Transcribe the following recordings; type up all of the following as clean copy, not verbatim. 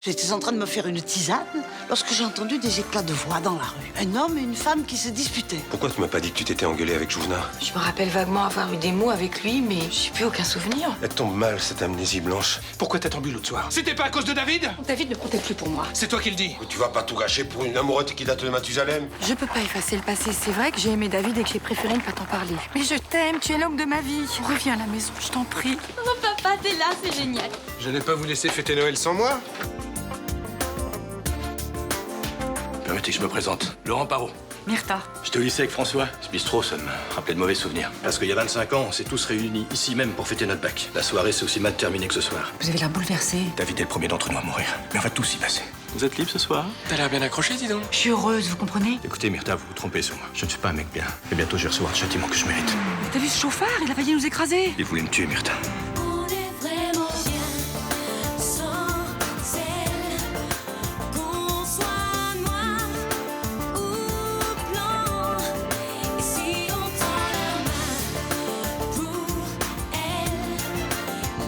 J'étais en train de me faire une tisane lorsque j'ai entendu des éclats de voix dans la rue. Un homme et une femme qui se disputaient. Pourquoi tu m'as pas dit que tu t'étais engueulé avec Jouvenard? Je me rappelle vaguement avoir eu des mots avec lui, mais j'ai plus aucun souvenir. Elle tombe mal, cette amnésie blanche. Pourquoi t'as tombé l'autre soir? C'était pas à cause de David? David ne comptait plus pour moi. C'est toi qui le dis. Tu vas pas tout gâcher pour une amoureuse qui date de Mathusalem? Je peux pas effacer le passé. C'est vrai que j'ai aimé David et que j'ai préféré ne pas t'en parler. Mais je t'aime, tu es l'homme de ma vie. Reviens à la maison, je t'en prie. Oh papa, t'es là, c'est génial. Je n'ai pas vous laisser fêter Noël sans moi. Permettez que je me présente. Laurent Parot. Myrtha. J'étais au lycée avec François. Ce bistrot, ça me rappelait de mauvais souvenirs. Parce qu'il y a 25 ans, on s'est tous réunis ici même pour fêter notre bac. La soirée s'est aussi mal terminée que ce soir. Vous avez l'air bouleversé. David est le premier d'entre nous à mourir. Mais on va tous y passer. Vous êtes libre ce soir? T'as l'air bien accroché, dis donc. Je suis heureuse, vous comprenez? Écoutez, Myrtha, vous vous trompez sur moi. Je ne suis pas un mec bien. Et bientôt, je vais recevoir le châtiment que je mérite. Mais t'as vu ce chauffard? Il a failli nous écraser. Il voulait me tuer, Myrtha. On est vraiment bien sans elle. Qu'on soit noir ou blanc. Et si on tend la main pour elle,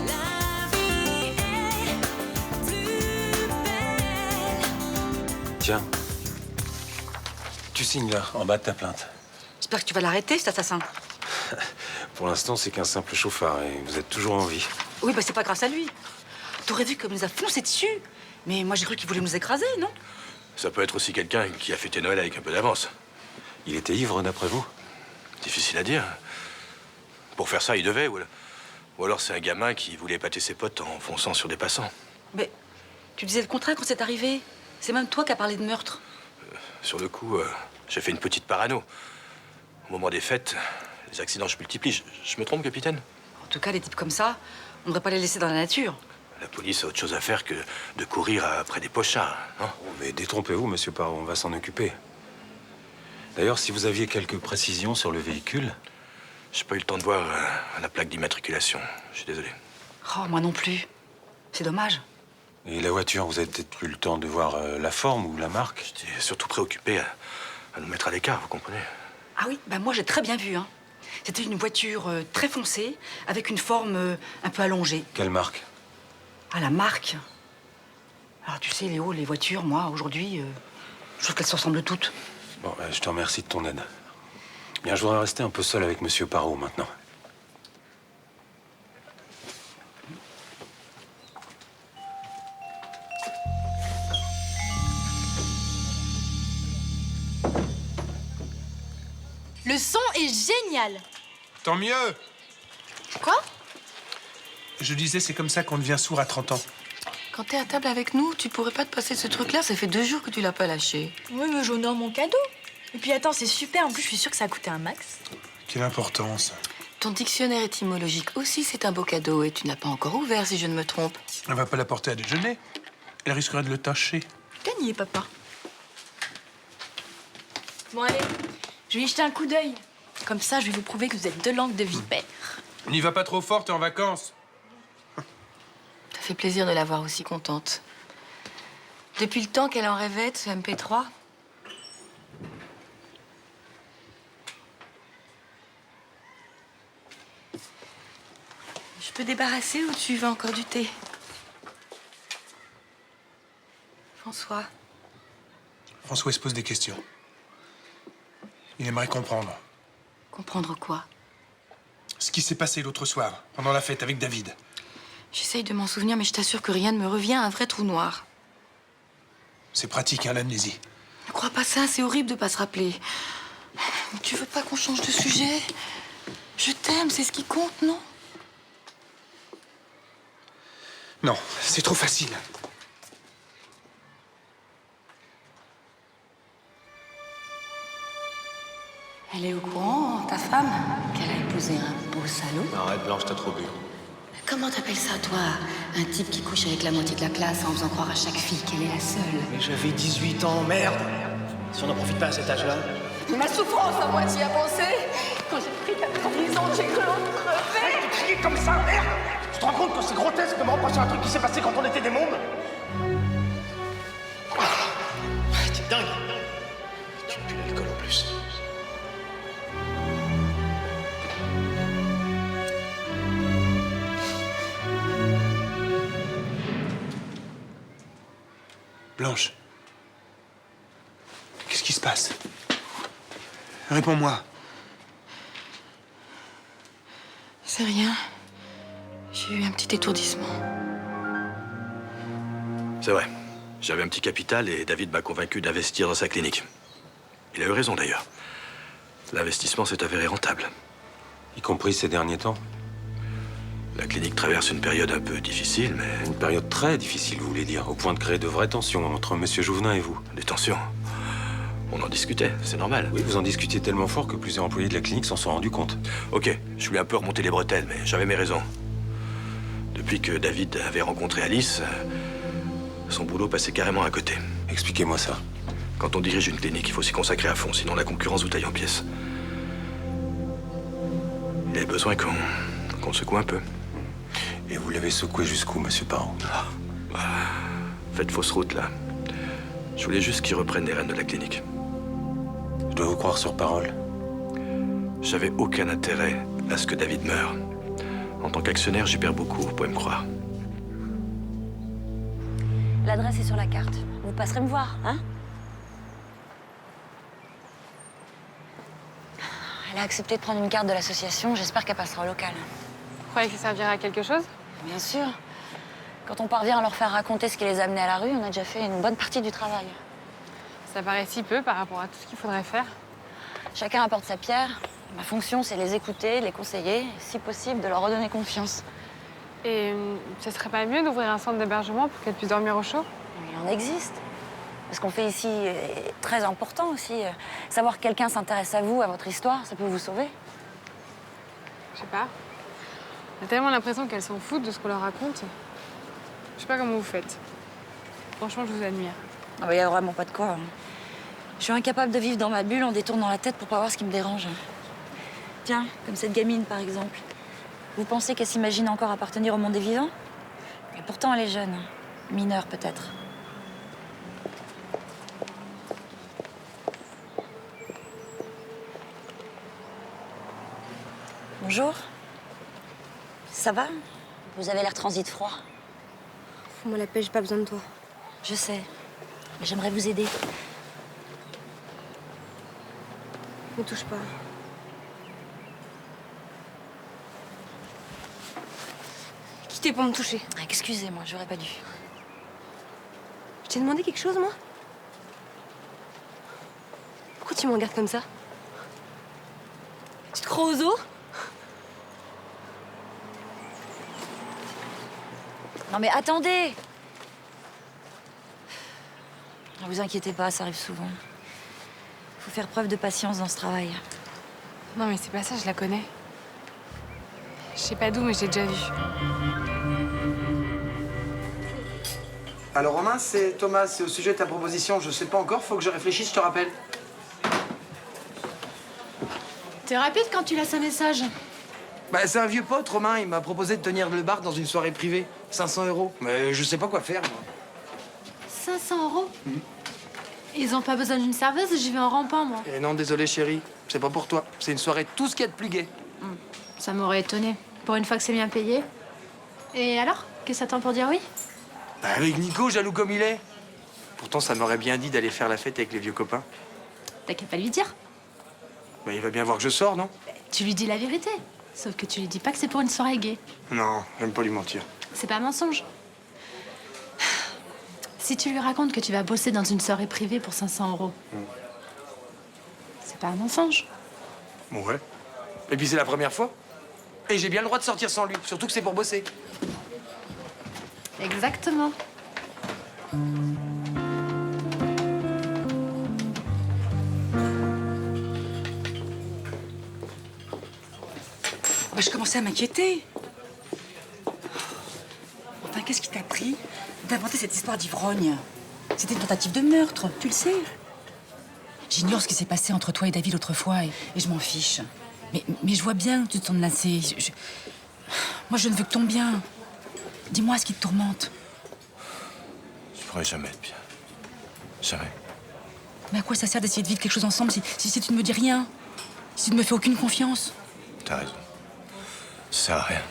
la vie est plus belle. Tiens. Tu signes là, en bas de ta plainte. J'espère que tu vas l'arrêter, cet assassin. Pour l'instant, c'est qu'un simple chauffard et vous êtes toujours en vie. Oui, bah c'est pas grâce à lui. T'aurais vu comme il nous a foncé dessus. Mais moi j'ai cru qu'il voulait nous écraser, non? Ça peut être aussi quelqu'un qui a fêté Noël avec un peu d'avance. Il était ivre, d'après vous? Difficile à dire. Pour faire ça, il devait, ou alors c'est un gamin qui voulait épater ses potes en fonçant sur des passants. Mais tu disais le contraire quand c'est arrivé. C'est même toi qui as parlé de meurtre. Sur le coup, j'ai fait une petite parano. Au moment des fêtes, les accidents se multiplient. Je me trompe, capitaine? En tout cas, des types comme ça, on ne devrait pas les laisser dans la nature. La police a autre chose à faire que de courir après des pochards, non? Oh, mais détrompez-vous, monsieur Parot, on va s'en occuper. D'ailleurs, si vous aviez quelques précisions sur le véhicule... J'ai pas eu le temps de voir la plaque d'immatriculation. Je suis désolé. Oh, moi non plus. C'est dommage. Et la voiture, vous avez peut-être eu le temps de voir la forme ou la marque? J'étais surtout préoccupé à nous mettre à l'écart, vous comprenez? Ah oui, bah moi j'ai très bien vu, hein. C'était une voiture très foncée, avec une forme un peu allongée. Quelle marque? Ah, la marque. Alors tu sais, Léo, les voitures, moi, aujourd'hui, je trouve qu'elles se ressemblent toutes. Bon, je te remercie de ton aide. Bien, je voudrais rester un peu seul avec monsieur Parot maintenant. Le son est génial. Tant mieux. Quoi? Je disais, c'est comme ça qu'on devient sourd à 30 ans. Quand t'es à table avec nous, tu pourrais pas te passer ce truc-là? Ça fait 2 jours que tu l'as pas lâché. Oui, mais j'honore mon cadeau. Et puis attends, c'est super. En plus, je suis sûre que ça a coûté un max. Quelle importance. Ton dictionnaire étymologique aussi, c'est un beau cadeau et tu n'as pas encore ouvert, si je ne me trompe. Elle va pas la porter à déjeuner. Elle risquerait de le tâcher. Gagné, papa. Bon, allez, je vais y jeter un coup d'œil. Comme ça, je vais vous prouver que vous êtes deux langues de vipère. N'y va pas trop fort, t'es en vacances. Ça fait plaisir de la voir aussi contente. Depuis le temps qu'elle en rêvait, de ce MP3. Je peux débarrasser ou tu veux encore du thé? François. François il se pose des questions. Il aimerait comprendre Comprendre quoi? ce qui s'est passé l'autre soir, pendant la fête avec David. J'essaye de m'en souvenir, mais je t'assure que rien ne me revient, un vrai trou noir. C'est pratique, hein, l'amnésie. Ne crois pas ça, c'est horrible de pas se rappeler. Tu veux pas qu'on change de sujet? Je t'aime, c'est ce qui compte, non? Non, c'est trop facile. Elle est au courant, ta femme, qu'elle a épousé un beau salaud? Arrête, Blanche, t'as trop bu. Comment t'appelles ça, toi? Un type qui couche avec la moitié de la classe en faisant croire à chaque fille qu'elle est la seule. Mais j'avais 18 ans, merde! Si on n'en profite pas à cet âge-là. Ma souffrance à moitié à penser. Quand j'ai pris 90 ans, j'ai cru en crever. Tu criais comme ça, merde! Tu te rends compte que c'est grotesque de me reprocher un truc qui s'est passé quand on était des mômes? T'es dingue! Tu pues l'alcool en plus. Blanche. Qu'est-ce qui se passe? Réponds-moi. C'est rien. J'ai eu un petit étourdissement. C'est vrai. J'avais un petit capital et David m'a convaincu d'investir dans sa clinique. Il a eu raison d'ailleurs. L'investissement s'est avéré rentable. Y compris ces derniers temps. La clinique traverse une période un peu difficile, mais... Une période très difficile, vous voulez dire, au point de créer de vraies tensions entre Monsieur Jouvenin et vous. Des tensions. On en discutait, c'est normal. Oui, vous en discutiez tellement fort que plusieurs employés de la clinique s'en sont rendus compte. Ok, je lui ai un peu remonté les bretelles, mais j'avais mes raisons. Depuis que David avait rencontré Alice, son boulot passait carrément à côté. Expliquez-moi ça. Quand on dirige une clinique, il faut s'y consacrer à fond, sinon la concurrence vous taille en pièces. Il avait besoin qu'on le secoue un peu. Et vous l'avez secoué jusqu'où, Monsieur Parent? Faites fausse route, là. Je voulais juste qu'il reprenne les rênes de la clinique. Je dois vous croire sur parole. J'avais aucun intérêt à ce que David meure. En tant qu'actionnaire, j'y perds beaucoup, vous pouvez me croire. L'adresse est sur la carte. Vous passerez me voir, hein? Elle a accepté de prendre une carte de l'association. J'espère qu'elle passera au local. Vous croyez que ça servira à quelque chose? Bien sûr. Quand on parvient à leur faire raconter ce qui les a amenés à la rue, on a déjà fait une bonne partie du travail. Ça paraît si peu par rapport à tout ce qu'il faudrait faire. Chacun apporte sa pierre. Ma fonction, c'est les écouter, les conseiller, et, si possible, de leur redonner confiance. Et ce serait pas mieux d'ouvrir un centre d'hébergement pour qu'elle puisse dormir au chaud? Il en existe. Ce qu'on fait ici est très important aussi. Savoir que quelqu'un s'intéresse à vous, à votre histoire, ça peut vous sauver. Je sais pas. J'ai tellement l'impression qu'elles s'en foutent de ce qu'on leur raconte. Je sais pas comment vous faites. Franchement, je vous admire. Ah bah, y a vraiment pas de quoi. Je suis incapable de vivre dans ma bulle en détournant la tête pour pas voir ce qui me dérange. Tiens, comme cette gamine, par exemple. Vous pensez qu'elle s'imagine encore appartenir au monde des vivants? Et pourtant, elle est jeune. Mineure, peut-être. Bonjour. Ça va? Vous avez l'air transi de froid. Fous-moi la paix, j'ai pas besoin de toi. Je sais. Mais j'aimerais vous aider. Ne touche pas. Qui t'es pour me toucher? Excusez-moi, j'aurais pas dû. Je t'ai demandé quelque chose, moi? Pourquoi tu me regardes comme ça? Tu te crois aux os? Non mais attendez! Ne vous inquiétez pas, ça arrive souvent. Faut faire preuve de patience dans ce travail. Non, mais c'est pas ça, je la connais. Je sais pas d'où, mais j'ai déjà vu. Alors Romain, c'est Thomas, c'est au sujet de ta proposition. Je sais pas encore, faut que je réfléchisse, je te rappelle. T'es rapide quand tu laisses un message. Bah c'est un vieux pote, Romain, il m'a proposé de tenir le bar dans une soirée privée. 500 €. Mais je sais pas quoi faire, moi. 500 €. Ils ont pas besoin d'une serveuse, j'y vais en rampant, moi. Et non, désolé chérie, c'est pas pour toi. C'est une soirée tout ce qu'il y a de plus gai. Ça m'aurait étonné. Pour une fois que c'est bien payé. Et alors? Qu'est-ce que ça t'attend pour dire oui? Bah, avec Nico, jaloux comme il est. Pourtant, ça m'aurait bien dit d'aller faire la fête avec les vieux copains. T'as qu'à pas lui dire. Bah, il va bien voir que je sors, non? Tu lui dis la vérité. Sauf que tu lui dis pas que c'est pour une soirée gay. Non, j'aime pas lui mentir. C'est pas un mensonge. Si tu lui racontes que tu vas bosser dans une soirée privée pour 500 €, c'est pas un mensonge. Ouais. Et puis c'est la première fois. Et j'ai bien le droit de sortir sans lui, surtout que c'est pour bosser. Exactement. Je commençais à m'inquiéter. Enfin, qu'est-ce qui t'a pris d'inventer cette histoire d'ivrogne? C'était une tentative de meurtre, tu le sais. J'ignore ce qui s'est passé entre toi et David autrefois et je m'en fiche. Mais je vois bien que tu t'en lassé. Moi, je ne veux que ton bien. Dis-moi ce qui te tourmente. Je pourrais jamais être bien. Jamais. Mais à quoi ça sert d'essayer de vivre quelque chose ensemble si tu ne me dis rien? Si tu ne me fais aucune confiance? T'as raison. Ça sert à rien.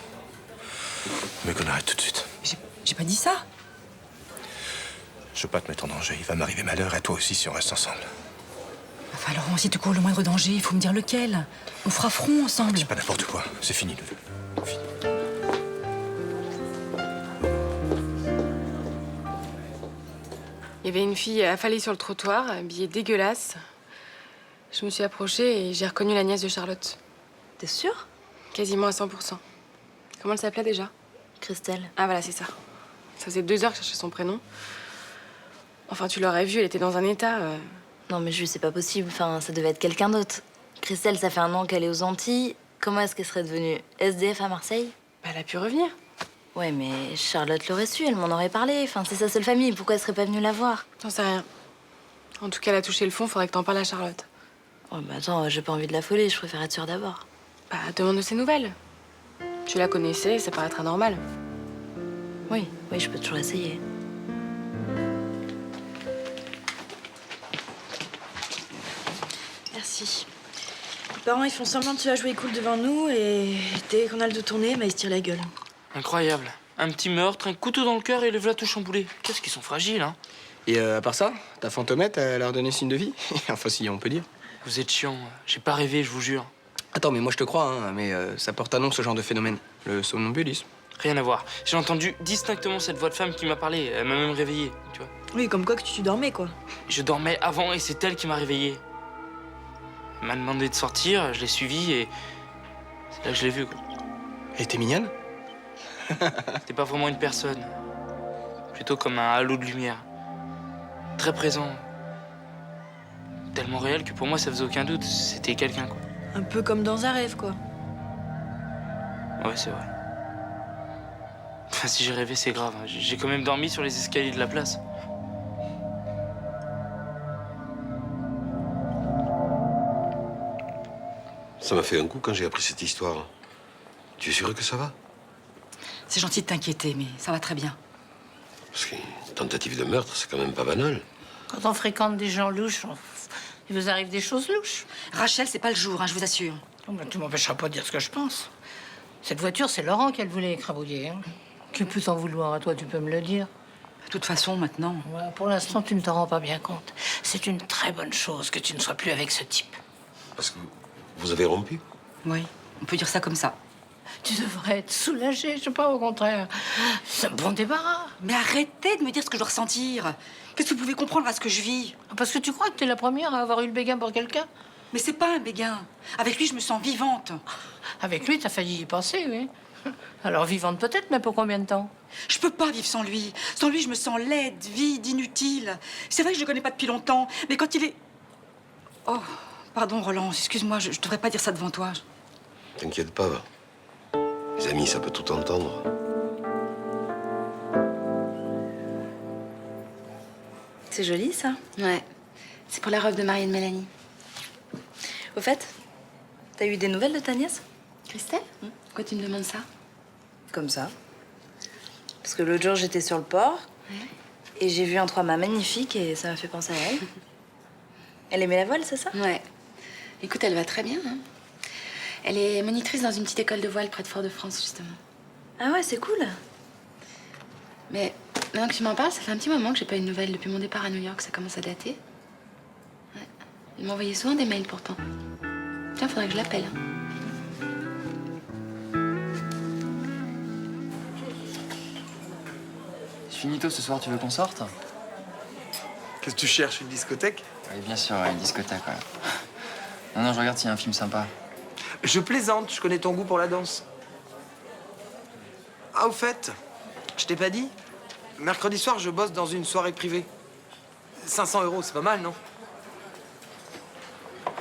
Mais qu'on arrête tout de suite. J'ai pas dit ça. Je veux pas te mettre en danger. Il va m'arriver malheur, et toi aussi si on reste ensemble. Enfin, Laurent, si tu cours le moindre danger, il faut me dire lequel. On fera front ensemble. C'est pas n'importe quoi. C'est fini, Lulu. Fini. Il y avait une fille affalée sur le trottoir, habillée dégueulasse. Je me suis approchée et j'ai reconnu la nièce de Charlotte. T'es sûre? Quasiment à 100%. Comment elle s'appelait déjà? Christelle. Ah voilà, c'est ça. Ça faisait 2 heures que je cherchais son prénom. Enfin, tu l'aurais vue, elle était dans un état... Non mais Jules, c'est pas possible. Enfin, ça devait être quelqu'un d'autre. Christelle, ça fait 1 an qu'elle est aux Antilles. Comment est-ce qu'elle serait devenue SDF à Marseille? Bah, elle a pu revenir. Ouais, mais Charlotte l'aurait su, elle m'en aurait parlé. Enfin, c'est sa seule famille, pourquoi elle serait pas venue la voir? J'en sais rien. En tout cas, elle a touché le fond, faudrait que t'en parles à Charlotte. Ouais, bah attends, j'ai pas envie de l'affoler, je préfère être sûre d'abord. Bah, demande de ses nouvelles. Tu la connaissais, ça paraîtra normal. Oui, je peux toujours essayer. Merci. Les parents, ils font semblant de se la jouer cool devant nous et dès qu'on a le dos tourné, bah, ils se tirent la gueule. Incroyable. Un petit meurtre, un couteau dans le cœur et le voilà tout chamboulé. Qu'est-ce qu'ils sont fragiles, hein? Et à part ça, ta fantomette, elle a redonné signe de vie? Enfin, si on peut dire. Vous êtes chiant. J'ai pas rêvé, je vous jure. Attends, mais moi je te crois, hein, mais ça porte un nom, ce genre de phénomène. Le somnambulisme. Rien à voir. J'ai entendu distinctement cette voix de femme qui m'a parlé. Elle m'a même réveillé, tu vois. Oui, comme quoi que tu dormais, quoi. Je dormais avant et c'est elle qui m'a réveillé. Elle m'a demandé de sortir, je l'ai suivie et c'est là que je l'ai vue, quoi. Elle était mignonne? C'était pas vraiment une personne. Plutôt comme un halo de lumière. Très présent. Tellement réel que pour moi, ça faisait aucun doute. C'était quelqu'un, quoi. Un peu comme dans un rêve, quoi. Ouais, c'est vrai. Enfin, si j'ai rêvé, c'est grave. J'ai quand même dormi sur les escaliers de la place. Ça m'a fait un coup quand j'ai appris cette histoire. Tu es sûr que ça va? C'est gentil de t'inquiéter, mais ça va très bien. Parce qu'une tentative de meurtre, c'est quand même pas banal. Quand on fréquente des gens louches, il vous arrive des choses louches. Rachel, c'est pas le jour, hein, je vous assure. Oh, ben, tu m'empêcheras pas de dire ce que je pense. Cette voiture, c'est Laurent qu'elle voulait écrabouiller. Hein. Qui peut t'en vouloir à toi, tu peux me le dire. De toute façon, maintenant... Ouais, pour l'instant, tu ne t'en rends pas bien compte. C'est une très bonne chose que tu ne sois plus avec ce type. Parce que vous avez rompu? Oui, on peut dire ça comme ça. Tu devrais être soulagée, je sais pas, au contraire. C'est un bon débarras. Mais arrêtez de me dire ce que je dois ressentir. Qu'est-ce que vous pouvez comprendre à ce que je vis? Parce que tu crois que t'es la première à avoir eu le béguin pour quelqu'un? Mais c'est pas un béguin. Avec lui, je me sens vivante. Avec lui, t'as failli y penser, oui. Alors vivante peut-être, mais pour combien de temps? Je peux pas vivre sans lui. Sans lui, je me sens laide, vide, inutile. C'est vrai que je le connais pas depuis longtemps, mais quand il est... Oh, pardon, Roland, excuse-moi, je devrais pas dire ça devant toi. T'inquiète pas. Les amis, ça peut tout entendre. C'est joli, ça. Ouais. C'est pour la robe de Marie et de Mélanie. Au fait, t'as eu des nouvelles de ta nièce? Christelle? Pourquoi tu me demandes ça? Comme ça. Parce que l'autre jour, j'étais sur le port et j'ai vu un trois-mâts magnifique et ça m'a fait penser à elle. Elle aimait la voile, c'est ça? Ouais. Écoute, elle va très bien, hein. Elle est monitrice dans une petite école de voile près de Fort-de-France, justement. Ah ouais, c'est cool. Mais maintenant que tu m'en parles, ça fait un petit moment que j'ai pas eu de nouvelles depuis mon départ à New York. Ça commence à dater. Ouais. Elle m'envoyait souvent des mails, pourtant. Tiens, faudrait que je l'appelle. Finito, ce soir, tu veux qu'on sorte? Qu'est-ce que tu cherches, une discothèque? Oui, bien sûr, ouais, une discothèque, ouais. Non, je regarde s'il y a un film sympa. Je plaisante, je connais ton goût pour la danse. Ah, au fait, je t'ai pas dit? Mercredi soir, je bosse dans une soirée privée. 500 €, c'est pas mal, non?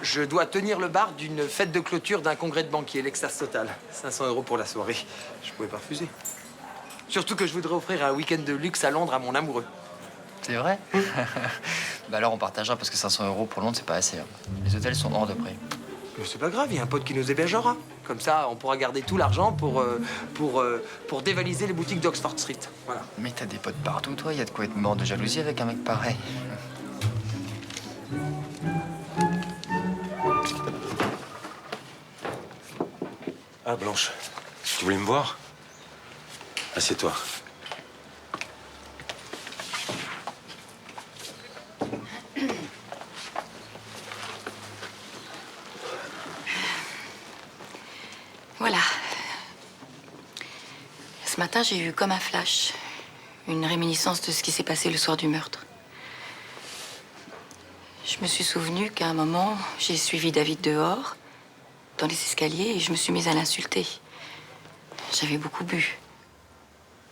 Je dois tenir le bar d'une fête de clôture d'un congrès de banquiers, l'extase totale. 500 € pour la soirée. Je pouvais pas refuser. Surtout que je voudrais offrir un week-end de luxe à Londres à mon amoureux. C'est vrai? Bah alors, on partagera parce que 500 € pour Londres, c'est pas assez. Hein. Les hôtels sont hors de prix. Mais c'est pas grave, il y a un pote qui nous hébergera. Comme ça, on pourra garder tout l'argent pour dévaliser les boutiques d'Oxford Street. Voilà. Mais t'as des potes partout, toi. Il y a de quoi être mort de jalousie avec un mec pareil. Ah, Blanche, tu voulais me voir? Assieds-toi. matin, j'ai eu comme un flash, une réminiscence de ce qui s'est passé le soir du meurtre. Je me suis souvenu qu'à un moment, j'ai suivi David dehors, dans les escaliers, et je me suis mise à l'insulter. J'avais beaucoup bu.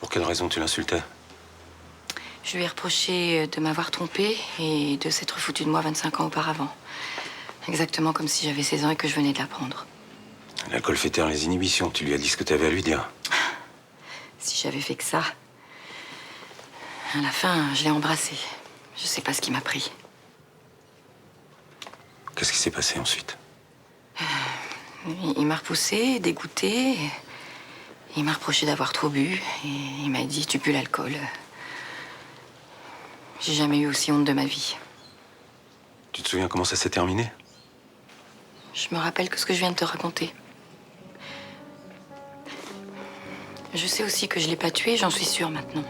Pour quelle raison tu l'insultais? Je lui ai reproché de m'avoir trompée et de s'être foutu de moi 25 ans auparavant. Exactement comme si j'avais 16 ans et que je venais de l'apprendre. L'alcool fait taire les inhibitions. Tu lui as dit ce que tu avais à lui dire. Si j'avais fait que ça. À la fin, je l'ai embrassé. Je sais pas ce qui m'a pris. Qu'est-ce qui s'est passé ensuite? Il m'a repoussé, dégoûté. Il m'a reproché d'avoir trop bu. Et il m'a dit, tu pues l'alcool. J'ai jamais eu aussi honte de ma vie. Tu te souviens comment ça s'est terminé? Je me rappelle que ce que je viens de te raconter. Je sais aussi que je l'ai pas tué, j'en suis sûre maintenant.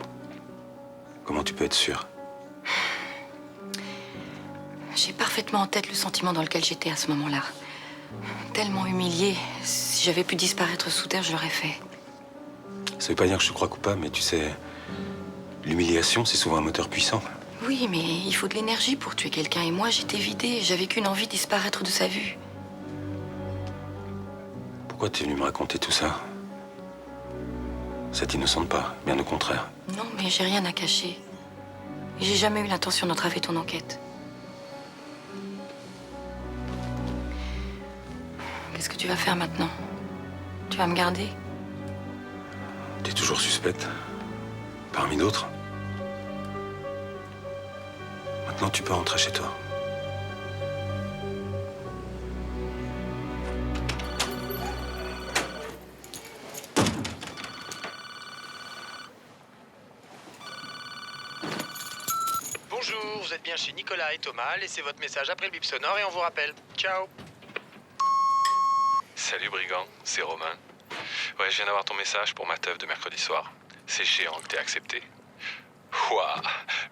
Comment tu peux être sûre? J'ai parfaitement en tête le sentiment dans lequel j'étais à ce moment-là. Tellement humiliée. Si j'avais pu disparaître sous terre, je l'aurais fait. Ça veut pas dire que je te crois coupable, mais tu sais, l'humiliation, c'est souvent un moteur puissant. Oui, mais il faut de l'énergie pour tuer quelqu'un. Et moi, j'étais vidée. J'avais qu'une envie de disparaître de sa vue. Pourquoi t'es venu me raconter tout ça? Ça t'innocente pas, bien au contraire. Non, mais j'ai rien à cacher. Et j'ai jamais eu l'intention d'entraver ton enquête. Qu'est-ce que tu vas faire maintenant? Tu vas me garder? T'es toujours suspecte. Parmi d'autres. Maintenant, tu peux rentrer chez toi. Bonjour, vous êtes bien chez Nicolas et Thomas. Laissez votre message après le bip sonore et on vous rappelle. Ciao. Salut brigand, c'est Romain. Ouais, je viens d'avoir ton message pour ma teuf de mercredi soir. C'est géant que t'aies accepté. Ouah,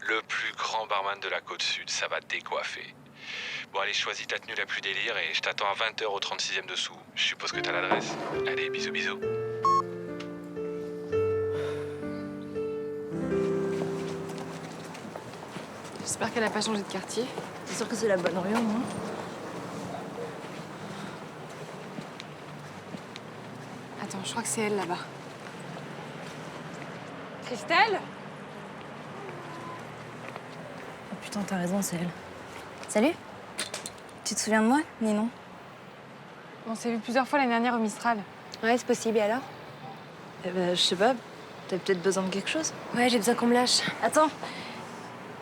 le plus grand barman de la côte sud, ça va te décoiffer. Bon allez, choisis ta tenue la plus délire et je t'attends à 20h au 36e dessous. Je suppose que t'as l'adresse. Allez, bisous bisous. J'espère qu'elle a pas changé de quartier. C'est sûr que c'est la bonne rue, moi. Attends, je crois que c'est elle là-bas. Christelle? Oh putain, t'as raison, c'est elle. Salut. Tu te souviens de moi, ni non? On s'est vu plusieurs fois l'année dernière au Mistral. Ouais, c'est possible, et alors? Eh ben, je sais pas. T'as peut-être besoin de quelque chose? Ouais, j'ai besoin qu'on me lâche. Attends.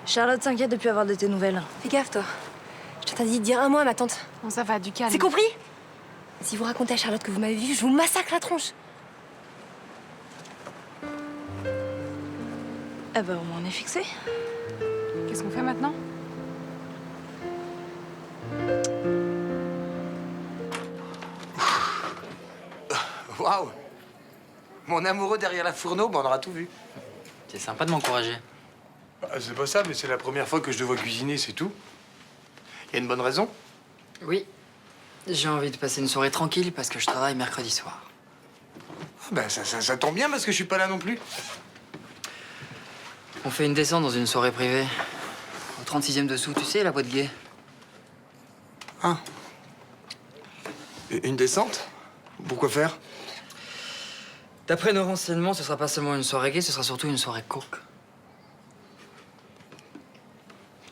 Charlotte s'inquiète depuis avoir de tes nouvelles. Fais gaffe, toi. Je t'ai dit de dire un mot à ma tante. Bon, ça va, du calme. C'est compris? Si vous racontez à Charlotte que vous m'avez vu, je vous massacre la tronche. Ah bah, au moins on est fixé. Qu'est-ce qu'on fait maintenant? Waouh! Mon amoureux derrière la fourneau, ben on aura tout vu. C'est sympa de m'encourager. C'est pas ça, mais c'est la première fois que je te vois cuisiner, c'est tout. Y a une bonne raison? Oui. J'ai envie de passer une soirée tranquille parce que je travaille mercredi soir. Ben ça tombe bien parce que je suis pas là non plus. On fait une descente dans une soirée privée. Au 36e dessous, tu sais, la boîte gay. Ah. Une descente? Pourquoi faire? D'après nos renseignements, ce sera pas seulement une soirée gay, ce sera surtout une soirée coke.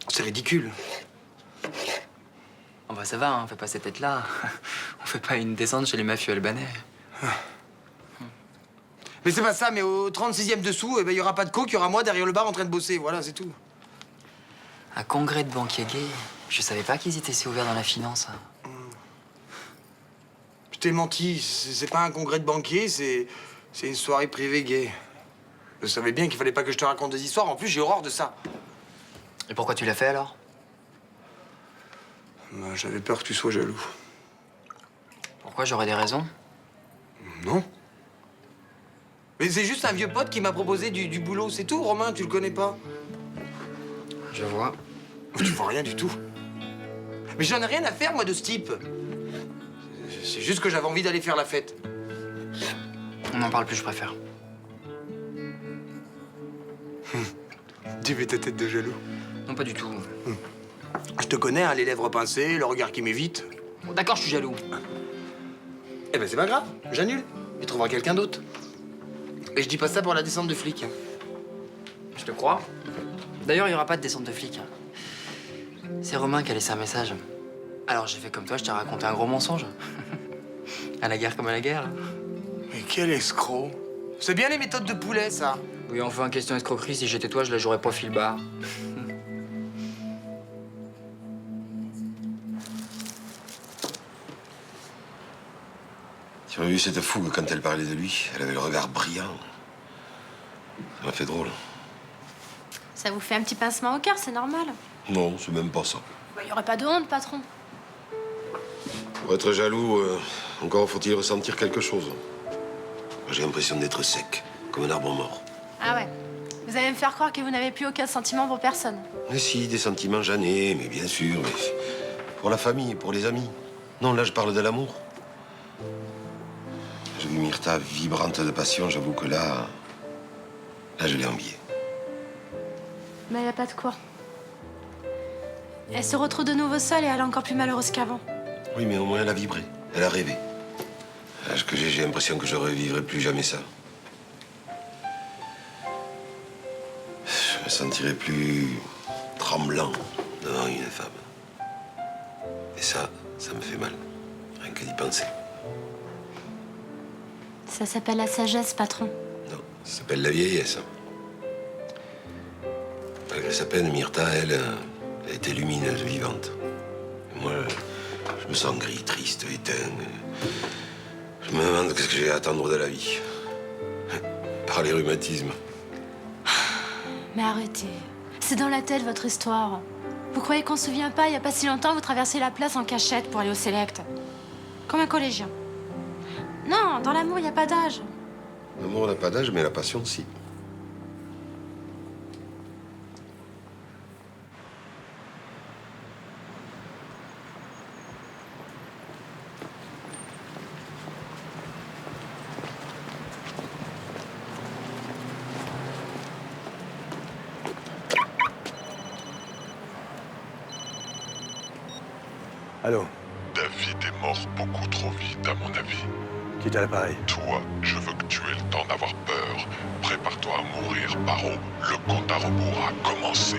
C'est ridicule. Oh bah ça va, hein, on fait pas cette tête-là. On fait pas une descente chez les mafieux albanais. Mais c'est pas ça, mais au 36e dessous, eh ben, y aura pas de coke, y aura moi derrière le bar en train de bosser, voilà, c'est tout. Un congrès de banquiers gays. Je savais pas qu'ils étaient si ouverts dans la finance. Je t'ai menti, c'est pas un congrès de banquiers, c'est une soirée privée gay. Je savais bien qu'il fallait pas que je te raconte des histoires, en plus j'ai horreur de ça. Et pourquoi tu l'as fait alors? Ben, j'avais peur que tu sois jaloux. Pourquoi? J'aurais des raisons? Non. Mais c'est juste un vieux pote qui m'a proposé du boulot, c'est tout, Romain, tu le connais pas. Je vois. Tu vois rien du tout. Mais j'en ai rien à faire, moi, de ce type. C'est juste que j'avais envie d'aller faire la fête. On n'en parle plus, je préfère. Tu fais ta tête de jaloux. Non, pas du tout. Je te connais, hein, les lèvres pincées, le regard qui m'évite. Bon, d'accord, je suis jaloux. Eh ben c'est pas grave, j'annule. Tu trouveras quelqu'un d'autre. Et je dis pas ça pour la descente de flic. Je te crois. D'ailleurs, il n'y aura pas de descente de flic. C'est Romain qui a laissé un message. Alors j'ai fait comme toi, je t'ai raconté un gros mensonge. À la guerre comme à la guerre. Mais quel escroc. C'est bien les méthodes de poulet, ça. Oui, enfin, question escroquerie, si j'étais toi, je la jouerais pas fil bas. Tu as vu cette fougue quand elle parlait de lui? Elle avait le regard brillant. Ça m'a fait drôle. Ça vous fait un petit pincement au cœur, c'est normal. Non, c'est même pas ça. Il n'y aurait pas de honte, patron. Pour être jaloux, encore faut-il ressentir quelque chose. J'ai l'impression d'être sec, comme un arbre mort. Ah ouais. Vous allez me faire croire que vous n'avez plus aucun sentiment pour personne. Mais si, des sentiments j'en ai, mais bien sûr, mais pour la famille, pour les amis. Non, là, je parle de l'amour. J'ai vu Myrtha vibrante de passion, j'avoue que là, je l'ai enviée. Mais il n'y a pas de quoi. Elle se retrouve de nouveau seule et elle est encore plus malheureuse qu'avant. Oui, mais au moins elle a vibré, elle a rêvé. À l'âge que j'ai l'impression que je ne revivrai plus jamais ça. Je me sentirai plus tremblant devant une femme. Et ça me fait mal, rien que d'y penser. Ça s'appelle la sagesse, patron. Non, ça s'appelle la vieillesse. Malgré sa peine, Myrtha, elle était lumineuse, vivante. Et moi, je me sens gris, triste, éteint. Je me demande qu'est-ce que j'ai à attendre de la vie. Par les rhumatismes. Mais arrêtez. C'est dans la tête, votre histoire. Vous croyez qu'on se souvient pas? Il n'y a pas si longtemps, vous traversez la place en cachette pour aller au Select. Comme un collégien. Non, dans l'amour, il n'y a pas d'âge. L'amour n'a pas d'âge, mais la passion, si. Allô? David est mort beaucoup trop vite, à mon avis. Qui t'a l'appareil? Toi, je veux que tu aies le temps d'avoir peur. Prépare-toi à mourir, Paro. Le compte à rebours a commencé.